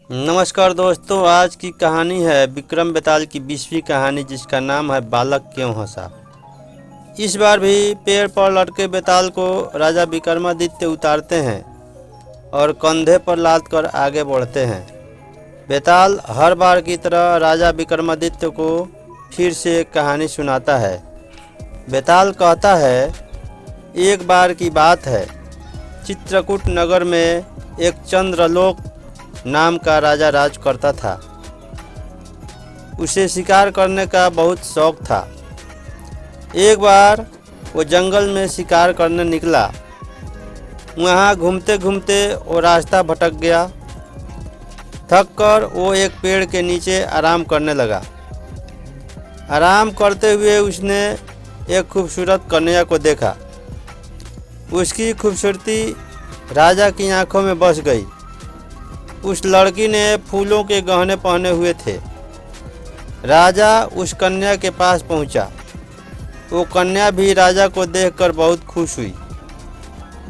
नमस्कार दोस्तों, आज की कहानी है विक्रम बेताल की 20वीं कहानी, जिसका नाम है बालक क्यों हंसा। इस बार भी पेड़ पर लटके बेताल को राजा विक्रमादित्य उतारते हैं और कंधे पर लाद कर आगे बढ़ते हैं। बेताल हर बार की तरह राजा विक्रमादित्य को फिर से एक कहानी सुनाता है। बेताल कहता है, एक बार की बात है, चित्रकूट नगर में एक चंद्रलोक नाम का राजा राज करता था। उसे शिकार करने का बहुत शौक था। एक बार वो जंगल में शिकार करने निकला। वहाँ घूमते घूमते वो रास्ता भटक गया। थक कर वो एक पेड़ के नीचे आराम करने लगा। आराम करते हुए उसने एक खूबसूरत कन्या को देखा। उसकी खूबसूरती राजा की आंखों में बस गई। उस लड़की ने फूलों के गहने पहने हुए थे। राजा उस कन्या के पास पहुंचा। वो कन्या भी राजा को देखकर बहुत खुश हुई।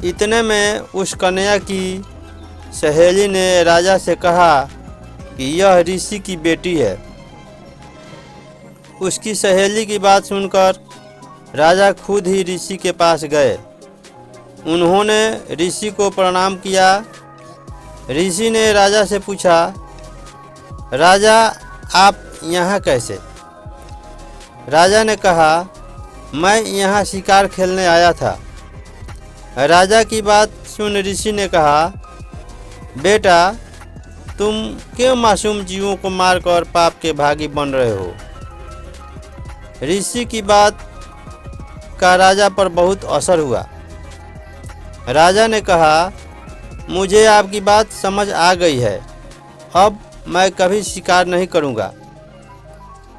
इतने में उस कन्या की सहेली ने राजा से कहा कि यह ऋषि की बेटी है। उसकी सहेली की बात सुनकर राजा खुद ही ऋषि के पास गए। उन्होंने ऋषि को प्रणाम किया। ऋषि ने राजा से पूछा, राजा आप यहाँ कैसे? राजा ने कहा, मैं यहाँ शिकार खेलने आया था। राजा की बात सुन ऋषि ने कहा, बेटा तुम क्यों मासूम जीवों को मारकर पाप के भागी बन रहे हो? ऋषि की बात का राजा पर बहुत असर हुआ। राजा ने कहा, मुझे आपकी बात समझ आ गई है। अब मैं कभी शिकार नहीं करूँगा।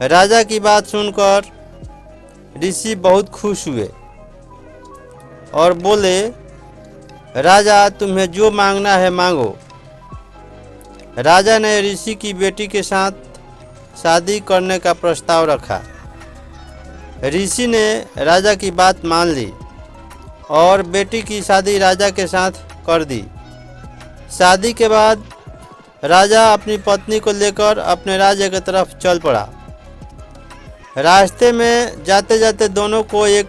राजा की बात सुनकर ऋषि बहुत खुश हुए और बोले, राजा तुम्हें जो मांगना है मांगो। राजा ने ऋषि की बेटी के साथ शादी करने का प्रस्ताव रखा। ऋषि ने राजा की बात मान ली और बेटी की शादी राजा के साथ कर दी। शादी के बाद राजा अपनी पत्नी को लेकर अपने राज्य की तरफ चल पड़ा। रास्ते में जाते जाते दोनों को एक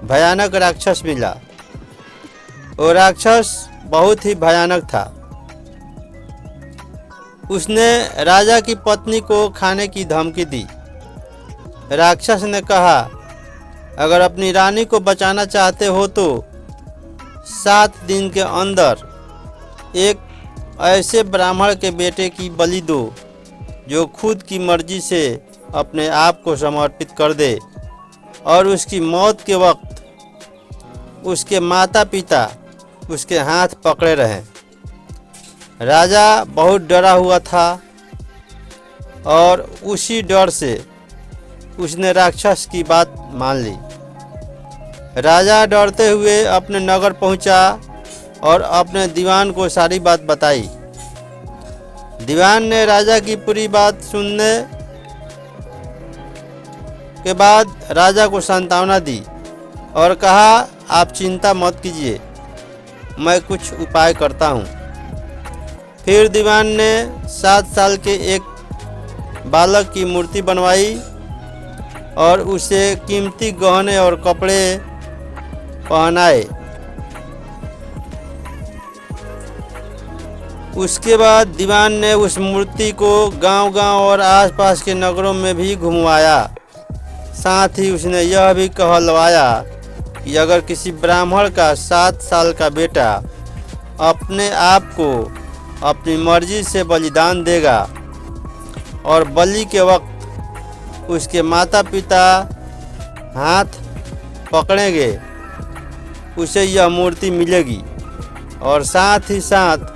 भयानक राक्षस मिला। वो राक्षस बहुत ही भयानक था। उसने राजा की पत्नी को खाने की धमकी दी। राक्षस ने कहा, अगर अपनी रानी को बचाना चाहते हो तो 7 दिन के अंदर एक ऐसे ब्राह्मण के बेटे की बलि दो जो खुद की मर्जी से अपने आप को समर्पित कर दे और उसकी मौत के वक्त उसके माता पिता उसके हाथ पकड़े रहें। राजा बहुत डरा हुआ था और उसी डर से उसने राक्षस की बात मान ली। राजा डरते हुए अपने नगर पहुंचा और अपने दीवान को सारी बात बताई। दीवान ने राजा की पूरी बात सुनने के बाद राजा को सांत्वना दी और कहा, आप चिंता मत कीजिए, मैं कुछ उपाय करता हूँ। फिर दीवान ने 7 साल के एक बालक की मूर्ति बनवाई और उसे कीमती गहने और कपड़े पहनाए। उसके बाद दीवान ने उस मूर्ति को गांव-गांव और आसपास के नगरों में भी घुमवाया। साथ ही उसने यह भी कहलवाया कि अगर किसी ब्राह्मण का 7 साल का बेटा अपने आप को अपनी मर्जी से बलिदान देगा और बलि के वक्त उसके माता पिता हाथ पकड़ेंगे, उसे यह मूर्ति मिलेगी और साथ ही साथ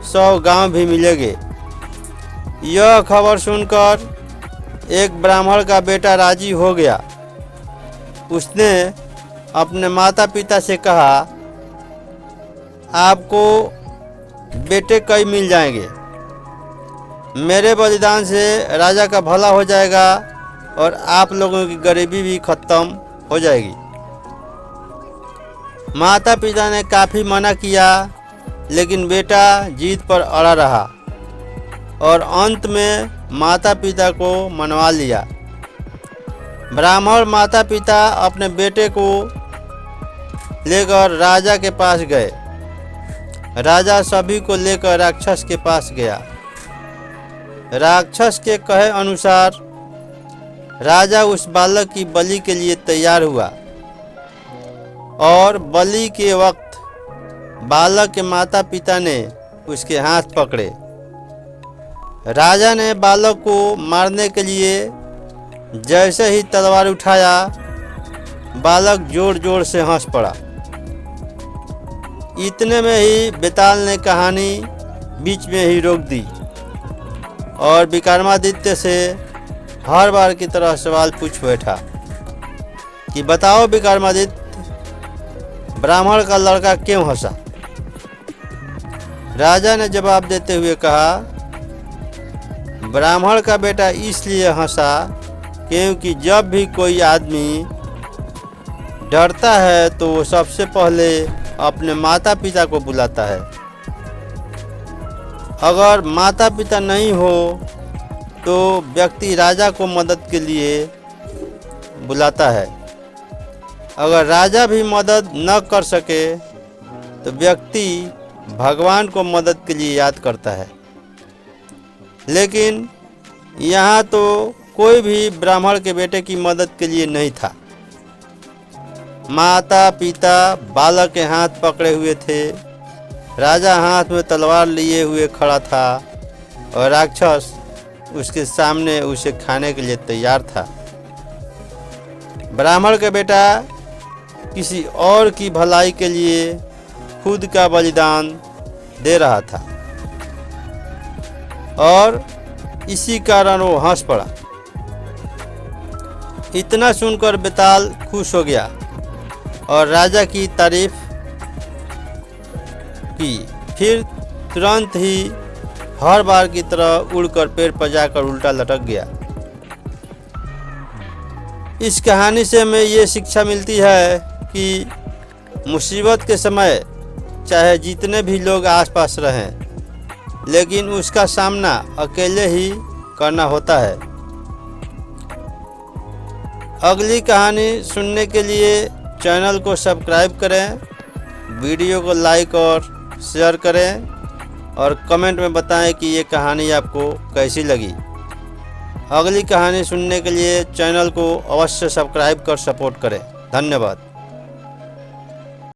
100 गांव भी मिलेंगे। यह खबर सुनकर एक ब्राह्मण का बेटा राजी हो गया। उसने अपने माता पिता से कहा, आपको बेटे कई मिल जाएंगे। मेरे बलिदान से राजा का भला हो जाएगा और आप लोगों की गरीबी भी खत्म हो जाएगी। माता पिता ने काफ़ी मना किया, लेकिन बेटा जीत पर अड़ा रहा। और अंत में माता पिता को मनवा लिया। ब्राह्मण माता पिता अपने बेटे को लेकर राजा के पास गए। राजा सभी को लेकर राक्षस के पास गया। राक्षस के कहे अनुसार राजा उस बालक की बलि के लिए तैयार हुआ और बलि के वक्त बालक के माता पिता ने उसके हाथ पकड़े। राजा ने बालक को मारने के लिए जैसे ही तलवार उठाया, बालक जोर जोर से हंस पड़ा। इतने में ही बेताल ने कहानी बीच में ही रोक दी और विक्रमादित्य से हर बार की तरह सवाल पूछ बैठा कि बताओ विक्रमादित्य, ब्राह्मण का लड़का क्यों हंसा? राजा ने जवाब देते हुए कहा, ब्राह्मण का बेटा इसलिए हंसा क्योंकि जब भी कोई आदमी डरता है तो वो सबसे पहले अपने माता पिता को बुलाता है। अगर माता पिता नहीं हो तो व्यक्ति राजा को मदद के लिए बुलाता है। अगर राजा भी मदद न कर सके तो व्यक्ति भगवान को मदद के लिए याद करता है। लेकिन यहाँ तो कोई भी ब्राह्मण के बेटे की मदद के लिए नहीं था। माता पिता बालक के हाथ पकड़े हुए थे। राजा हाथ में तलवार लिए हुए खड़ा था और राक्षस उसके सामने उसे खाने के लिए तैयार था। ब्राह्मण का बेटा किसी और की भलाई के लिए खुद का बलिदान दे रहा था और इसी कारण वो हंस पड़ा। इतना सुनकर बेताल खुश हो गया और राजा की तारीफ की। फिर तुरंत ही हर बार की तरह उड़कर पेड़ पर जाकर उल्टा लटक गया। इस कहानी से हमें ये शिक्षा मिलती है कि मुसीबत के समय चाहे जितने भी लोग आसपास रहें, लेकिन उसका सामना अकेले ही करना होता है। अगली कहानी सुनने के लिए चैनल को सब्सक्राइब करें, वीडियो को लाइक और शेयर करें और कमेंट में बताएं कि ये कहानी आपको कैसी लगी। अगली कहानी सुनने के लिए चैनल को अवश्य सब्सक्राइब कर सपोर्ट करें। धन्यवाद।